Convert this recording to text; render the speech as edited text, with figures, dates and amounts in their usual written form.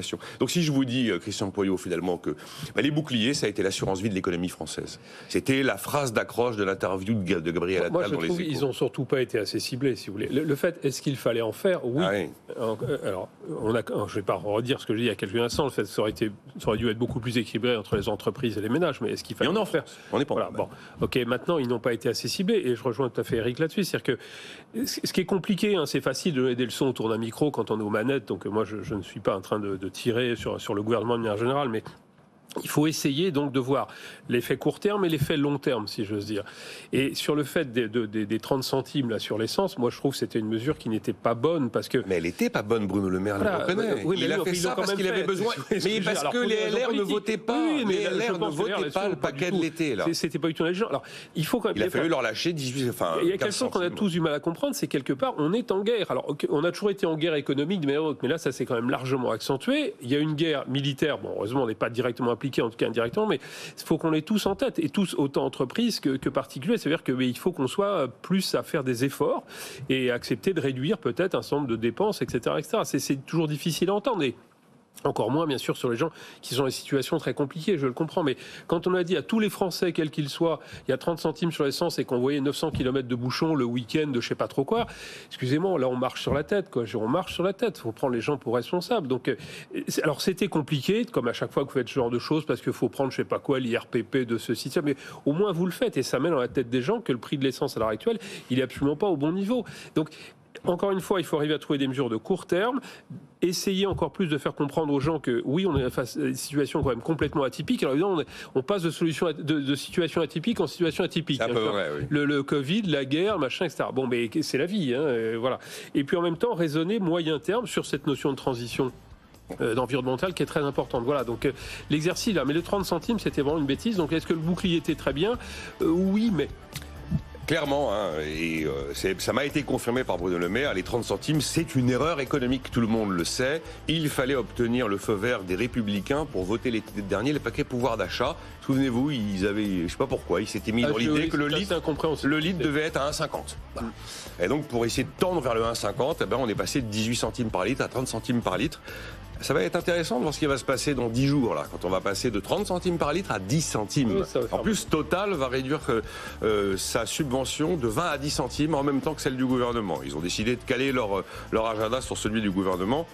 l'inflation. Donc si je vous dis, Christian Poyot, finalement, que les boucliers, ça a été l'assurance vie de l'économie française. C'était la phrase d'accroche de l'interview de Gabriel Attal dans les Échos. Moi, je trouve qu'ils n'ont surtout pas été assez ciblés, si vous voulez. Le fait, est-ce qu'il fallait en faire? Oui. Alors, je ne vais pas redire ce que j'ai dit il y a quelques instants. Le fait, ça aurait dû être beaucoup plus équilibré entre les entreprises et les ménages. Mais est-ce qu'il fallait en faire? On n'est pas voilà, bon. Ok, maintenant, ils n'ont pas été assez ciblés. Et je rejoins tout à fait Eric là-dessus. C'est-à-dire que ce qui est compliqué, c'est facile de donner des leçons autour d'un micro quand on est aux manettes. Donc, moi, je ne suis pas en train de tirer sur le gouvernement de manière générale. Mais il faut essayer donc de voir l'effet court terme et l'effet long terme, si j'ose dire. Et sur le fait des 30 centimes là, sur l'essence, moi je trouve que c'était une mesure qui n'était pas bonne parce que... Mais elle n'était pas bonne, Bruno Le Maire, le reconnaît. Oui, il a fait ça parce qu'il avait besoin. Mais parce que les LR ne votaient pas. Les LR ne votaient pas le paquet de l'été. C'était pas du tout intelligent. Alors, il faut quand même... Il a fallu leur lâcher 18... Il y a quelque chose qu'on a tous du mal à comprendre, c'est quelque part, on est en guerre. Alors, on a toujours été en guerre économique de manière autre, mais là, ça s'est quand même largement accentué. Il y a une guerre militaire. Bon, heureusement, on n'est pas directement impliqué, en tout cas indirectement, mais il faut qu'on l'ait tous en tête, et tous, autant entreprises que particuliers. C'est-à-dire qu'il faut qu'on soit plus à faire des efforts et accepter de réduire peut-être un certain nombre de dépenses, etc. C'est toujours difficile à entendre. Et encore moins, bien sûr, sur les gens qui sont dans des situations très compliquées, je le comprends. Mais quand on a dit à tous les Français, quels qu'ils soient, il y a 30 centimes sur l'essence et qu'on voyait 900 km de bouchons le week-end de je sais pas trop quoi, excusez-moi, là on marche sur la tête, quoi. On marche sur la tête. Il faut prendre les gens pour responsables. Donc, alors c'était compliqué, comme à chaque fois que vous faites ce genre de choses, parce qu'il faut prendre je sais pas quoi, l'IRPP de ceci, ça. Mais au moins vous le faites et ça met dans la tête des gens que le prix de l'essence à l'heure actuelle, il est absolument pas au bon niveau. Donc, encore une fois, il faut arriver à trouver des mesures de court terme, essayer encore plus de faire comprendre aux gens que oui, on est face à une situation quand même complètement atypique. Alors évidemment, on passe de situation atypique en situation atypique. C'est un peu vrai, oui. Le Covid, la guerre, machin, etc. Bon, mais c'est la vie, voilà. Et puis en même temps, raisonner moyen terme sur cette notion de transition environnementale qui est très importante. Voilà, donc l'exercice là, mais le 30 centimes, c'était vraiment une bêtise. Donc est-ce que le bouclier était très bien? Oui, mais... Clairement, ça m'a été confirmé par Bruno Le Maire, les 30 centimes, c'est une erreur économique, tout le monde le sait. Il fallait obtenir le feu vert des Républicains pour voter l'été dernier le paquet pouvoir d'achat. Souvenez-vous, ils avaient, je sais pas pourquoi, ils s'étaient mis dans l'idée que le litre devait être à 1,50. Voilà. Et donc, pour essayer de tendre vers le 1,50, on est passé de 18 centimes par litre à 30 centimes par litre. Ça va être intéressant de voir ce qui va se passer dans 10 jours, là, quand on va passer de 30 centimes par litre à 10 centimes. Oui, en plus, Total va réduire sa subvention de 20 à 10 centimes en même temps que celle du gouvernement. Ils ont décidé de caler leur agenda sur celui du gouvernement.